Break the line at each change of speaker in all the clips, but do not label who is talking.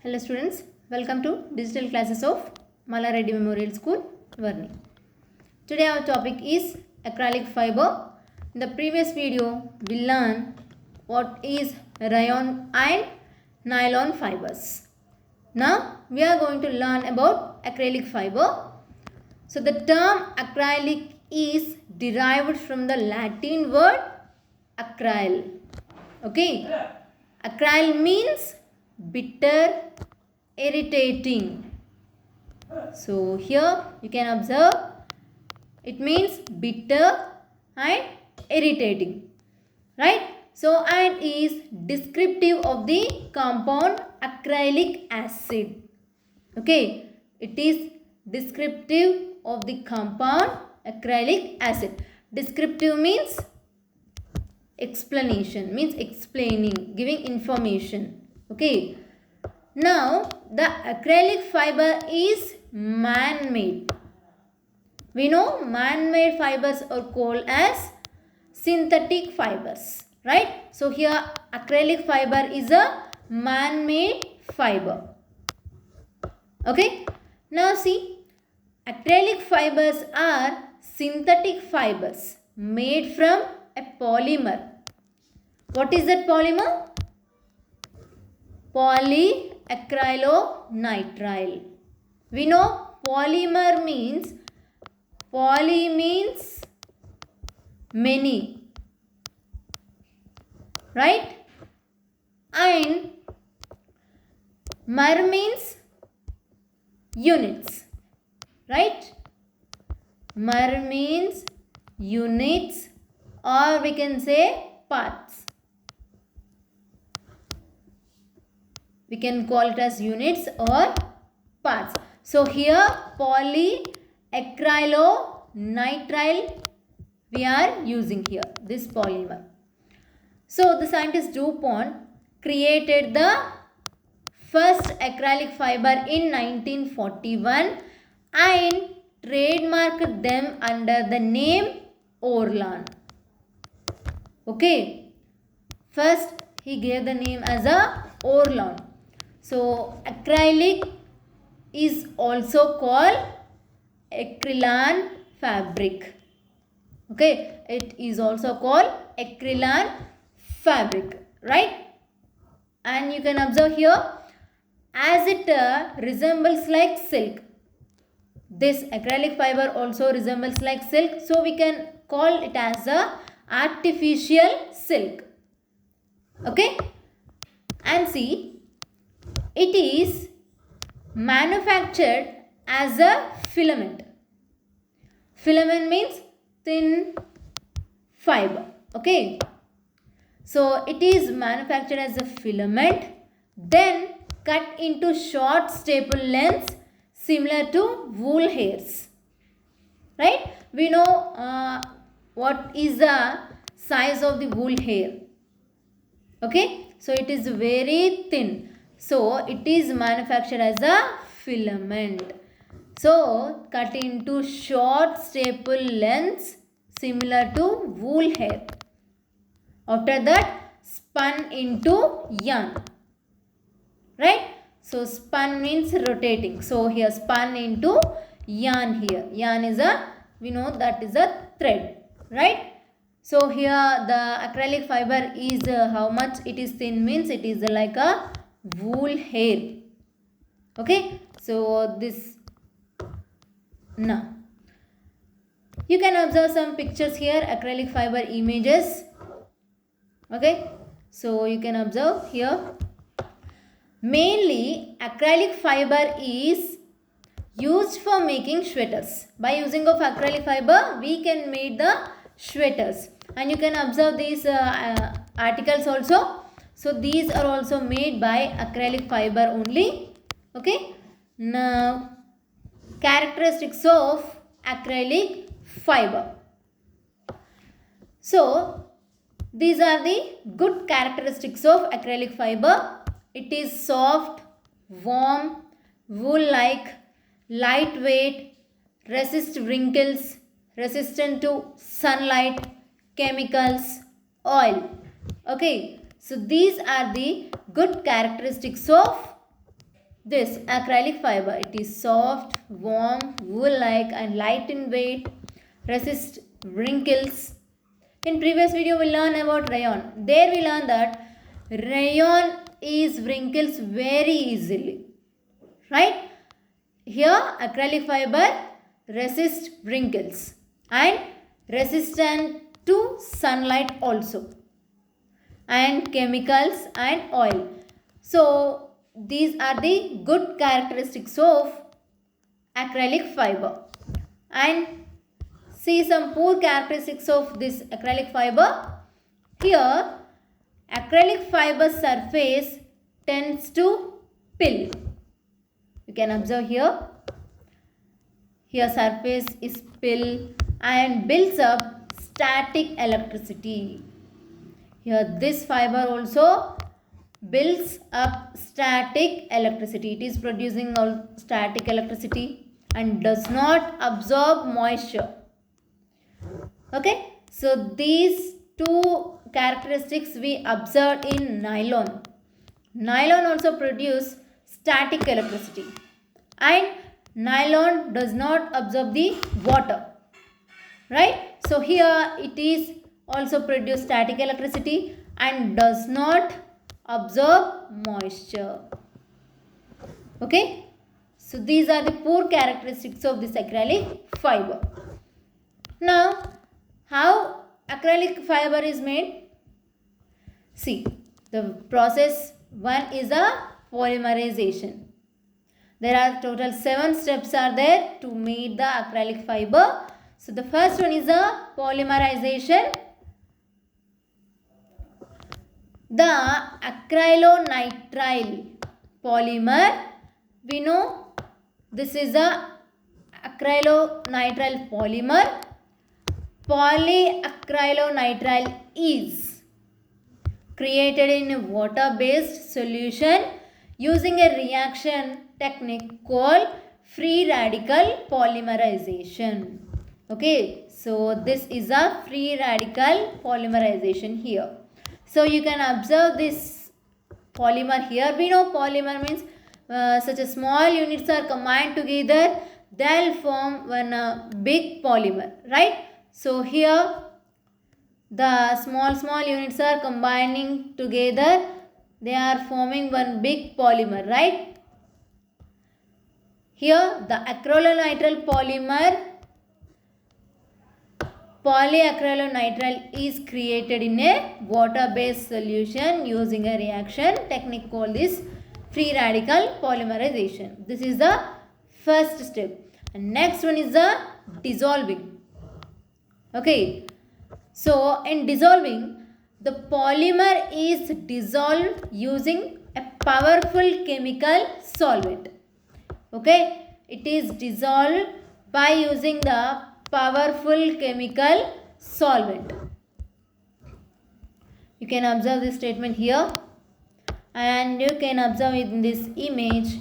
Hello students, welcome to digital classes of Malla Reddy Memorial School, Varni. Today our topic is acrylic fiber. In the previous video, we learned what is rayon and nylon fibers. Now we are going to learn about acrylic fiber. So the term acrylic is derived from the Latin word acryl. Okay, acryl means bitter, irritating. So here you can observe it means bitter and irritating, right? So and is descriptive of the compound acrylic acid. Okay, it is descriptive of the compound acrylic acid. Descriptive means explanation, means explaining, giving information. Okay, now the acrylic fiber is man-made. We know man-made fibers are called as synthetic fibers, right? So here acrylic fiber is a man-made fiber. Okay, now see, acrylic fibers are synthetic fibers made from a polymer. What is that polymer? Polyacrylonitrile. We know polymer means, poly means many, right? And mer means units, right? Mer means units, or we can say parts. We can call it as units or parts. So here polyacrylonitrile we are using here, this polymer. So the scientist DuPont created the first acrylic fiber in 1941 and trademarked them under the name Orlan. Okay, first he gave the name as a Orlan. So acrylic is also called acrylan fabric. Okay, it is also called acrylan fabric, right? And you can observe here, as it resembles like silk. This acrylic fiber also resembles like silk, so we can call it as a artificial silk. Okay, and see, it is manufactured as a filament. Filament means thin fiber. Okay, so it is manufactured as a filament, then cut into short staple lengths similar to wool hairs, right? We know what is the size of the wool hair. Okay, so it is very thin, so it is manufactured as a filament. So cut into short staple lengths similar to wool hair. After that spun into yarn, right? So spun means rotating, so here spun into yarn. Here yarn is a, we know that is a thread, right? So here the acrylic fiber is how much it is thin means it is like a wool hair. Okay, so this, now you can observe some pictures here, acrylic fiber images. Okay, so you can observe here, mainly acrylic fiber is used for making sweaters. By using of acrylic fiber we can make the sweaters, and you can observe these articles also. So these are also made by acrylic fiber only. Okay, now characteristics of acrylic fiber. So these are the good characteristics of acrylic fiber. It is soft, warm, wool-like, lightweight, resist wrinkles, resistant to sunlight, chemicals, oil. Okay, so these are the good characteristics of this acrylic fiber, it is soft, warm, wool-like and light in weight, resist wrinkles. In previous video we learned about rayon. There we learned that rayon is wrinkles very easily, right? Here acrylic fiber resist wrinkles and resistant to sunlight also, and chemicals and oil. So these are the good characteristics of acrylic fiber. And see some poor characteristics of this acrylic fiber. Here acrylic fiber surface tends to pill. You can observe here. Here surface is pill and builds up static electricity. Here this fiber also builds up static electricity. It is producing all static electricity and does not absorb moisture. Okay, so these two characteristics we observed in nylon. Nylon also produce static electricity and nylon does not absorb the water, right? So here it is also produce static electricity and does not absorb moisture. Okay, so these are the poor characteristics of this acrylic fiber. Now how acrylic fiber is made? See, the process one is a polymerization. There are total 7 steps are there to make the acrylic fiber. So the first one is a polymerization. The acrylonitrile polymer, we know this is a acrylonitrile polymer. Polyacrylonitrile is created in a water-based solution using a reaction technique called free radical polymerization. Okay, so this is a free radical polymerization here. So you can observe this polymer here. We know polymer means such a small units are combined together, they'll form one big polymer, right? So here the small units are combining together, they are forming one big polymer, right? Here the acrylonitrile polymer, polyacrylonitrile is created in a water-based solution using a reaction technique called this free radical polymerization. This is the first step. And next one is the dissolving. Okay, so in dissolving, the polymer is dissolved using a powerful chemical solvent. Okay, it is dissolved by using the powerful chemical solvent. You can observe this statement here, and you can observe in this image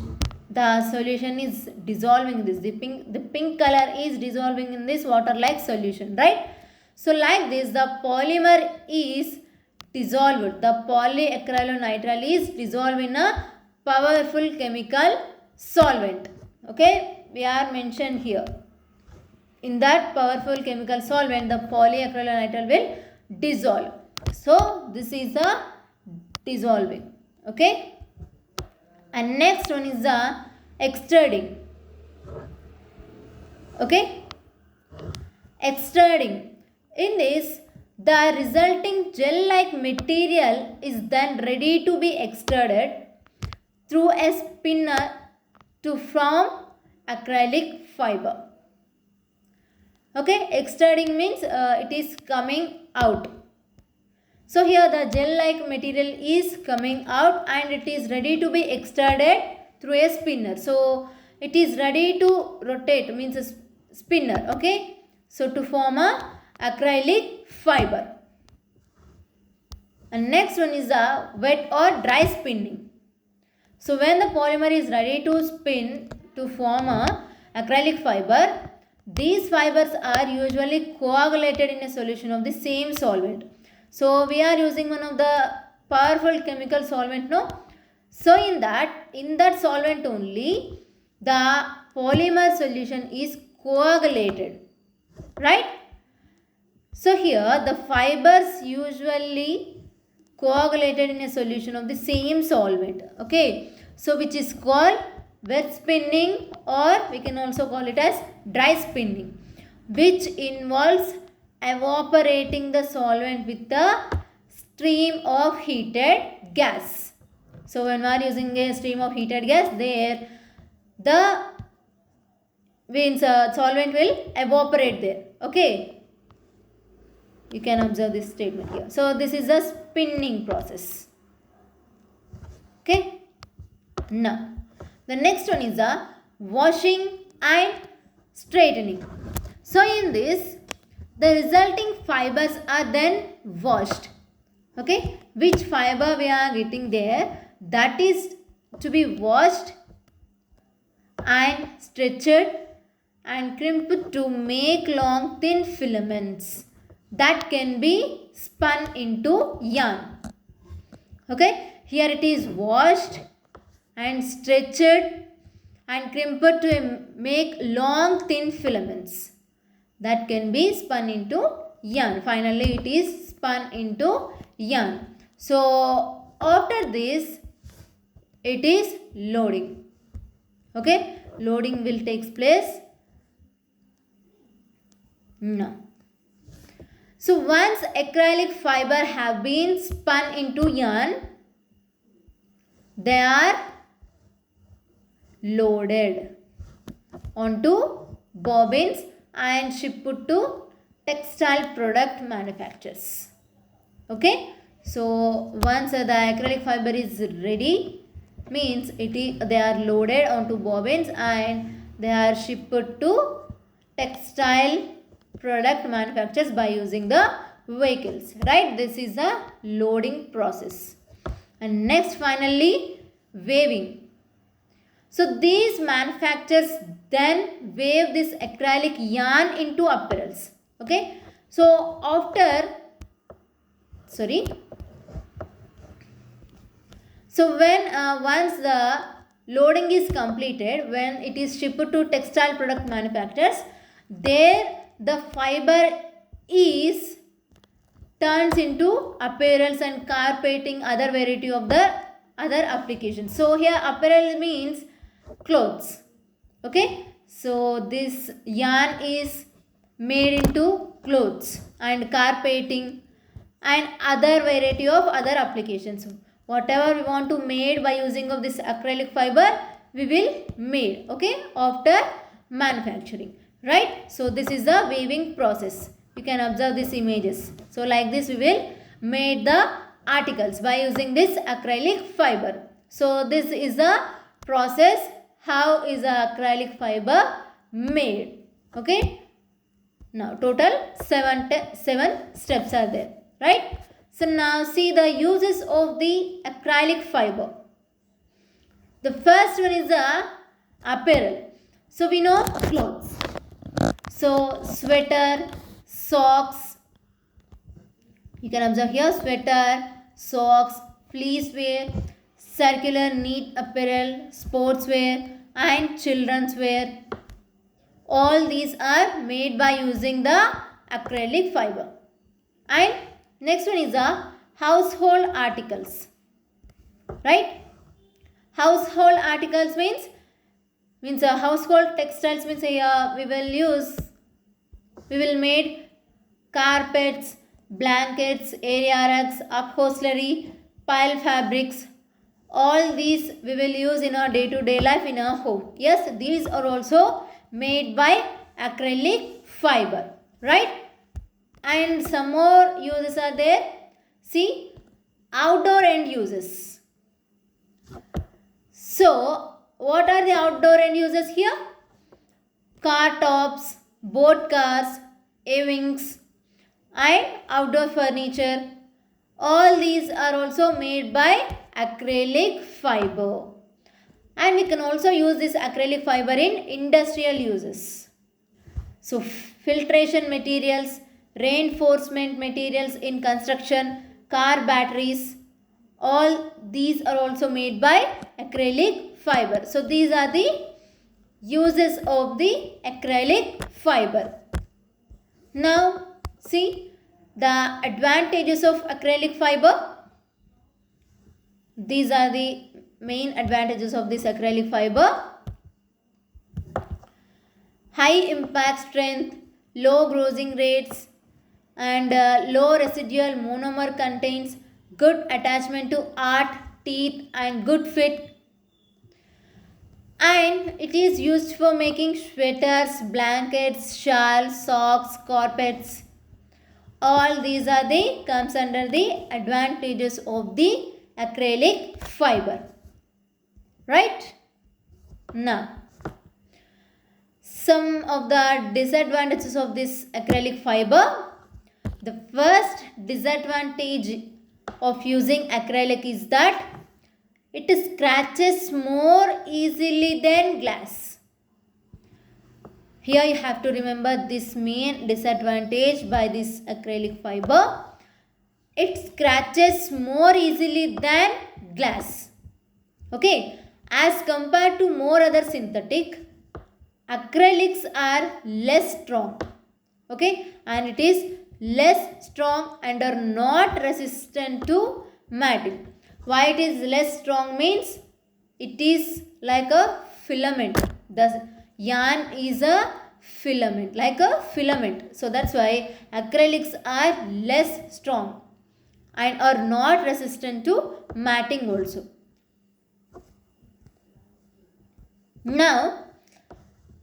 the solution is dissolving this. The pink color is dissolving in this water-like solution, right? So like this, the polymer is dissolved. The polyacrylonitrile is dissolved in a powerful chemical solvent. Okay, we are mentioned here. In that powerful chemical solvent, the polyacrylonitrile will dissolve. So this is the dissolving. Okay. And next one is the extruding. Okay. Extruding. In this, the resulting gel-like material is then ready to be extruded through a spinner to form acrylic fiber. Okay, extruding means it is coming out. So here the gel-like material is coming out and it is ready to be extruded through a spinner. So it is ready to rotate, means a spinner. Okay, so to form a acrylic fiber. And next one is the wet or dry spinning. So when the polymer is ready to spin to form a acrylic fiber, these fibers are usually coagulated in a solution of the same solvent. So we are using one of the powerful chemical solvent, no? So in that solvent only the polymer solution is coagulated, right? So here the fibers usually coagulated in a solution of the same solvent, okay? So which is called wet spinning, or we can also call it as dry spinning, which involves evaporating the solvent with a stream of heated gas. So when we are using a stream of heated gas, there the solvent will evaporate there, okay? You can observe this statement here. So this is a spinning process, okay? Now the next one is a washing and straightening. So in this the resulting fibers are then washed, okay? Which fiber we are getting there, that is to be washed and stretched and crimped to make long thin filaments that can be spun into yarn, okay? Here it is washed and stretched and crimped to make long thin filaments that can be spun into yarn. Finally it is spun into yarn. So after this it is loading, okay? Loading will take place now. So once acrylic fiber have been spun into yarn, they are loaded onto bobbins and shipped to textile product manufacturers, okay? So once the acrylic fiber is ready, means they are loaded onto bobbins and they are shipped to textile product manufacturers by using the vehicles, right? This is the loading process. And next finally waving. So these manufacturers then wave this acrylic yarn into apparels, okay? So when once the loading is completed, when it is shipped to textile product manufacturers, there the fiber is turns into apparels and carpeting, other variety of the other applications. So here apparel means clothes, okay? So this yarn is made into clothes and carpeting and other variety of other applications. Whatever we want to made by using of this acrylic fiber, we will made, okay, after manufacturing, right? So this is the weaving process. You can observe these images. So like this we will made the articles by using this acrylic fiber. So this is the process how is the acrylic fiber made, okay? Now total 7 steps are there, right? So now see the uses of the acrylic fiber. The first one is the apparel. So we know clothes. So sweater, socks, you can observe here sweater, socks, fleece wear, circular neat apparel, sports wear and children's wear. All these are made by using the acrylic fiber. And next one is the household articles, right? Household articles means household textiles means we will make carpets, blankets, area rugs, upholstery, pile fabrics. All these we will use in our day-to-day life in our home. Yes, these are also made by acrylic fiber, right? And some more uses are there. See, outdoor end uses. So what are the outdoor end uses here? Car tops, boat cars, awnings and outdoor furniture. All these are also made by acrylic fiber. And we can also use this acrylic fiber in industrial uses. So filtration materials, reinforcement materials in construction, car batteries, All these are also made by acrylic fiber. So these are the uses of the acrylic fiber. Now see the advantages of acrylic fiber. These are the main advantages of this acrylic fiber. High impact strength, low grossing rates, and low residual monomer, contains good attachment to art, teeth, and good fit. And it is used for making sweaters, blankets, shawls, socks, carpets. All these are the comes under the advantages of the acrylic fiber. Right? Now, some of the disadvantages of this acrylic fiber. The first disadvantage of using acrylic is that it scratches more easily than glass. Here you have to remember this main disadvantage by this acrylic fiber. It scratches more easily than glass. Okay, as compared to more other synthetic, acrylics are less strong. Okay, and it is less strong and are not resistant to matting. Why it is less strong means it is like a filament. The yarn is a filament, like a filament. So that's why acrylics are less strong and are not resistant to matting also. Now,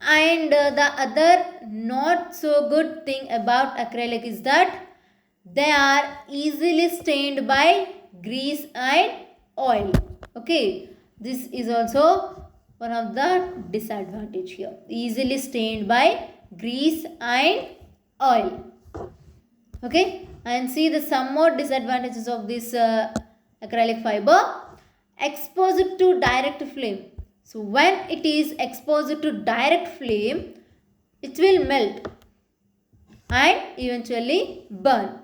and the other not so good thing about acrylic is that they are easily stained by grease and oil. Okay, this is also one of the disadvantage here. Easily stained by grease and oil. Okay, and see the some more disadvantages of this acrylic fiber. Exposed to direct flame. So when it is exposed to direct flame, it will melt and eventually burn.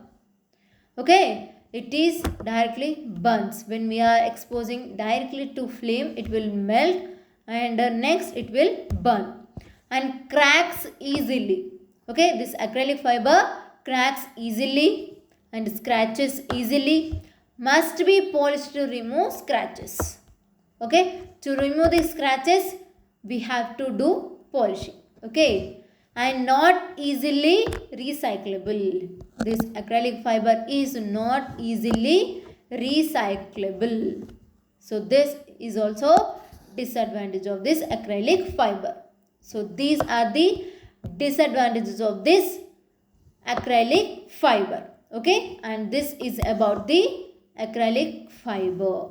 Okay, it is directly burns. When we are exposing directly to flame, it will melt and next it will burn and cracks easily. Okay, this acrylic fiber cracks easily and scratches easily. Must be polished to remove scratches. Okay, to remove the scratches we have to do polishing. Okay, and not easily recyclable. This acrylic fiber is not easily recyclable. So this is also disadvantage of this acrylic fiber. So these are the disadvantages of this acrylic fiber. Okay, and this is about the acrylic fiber.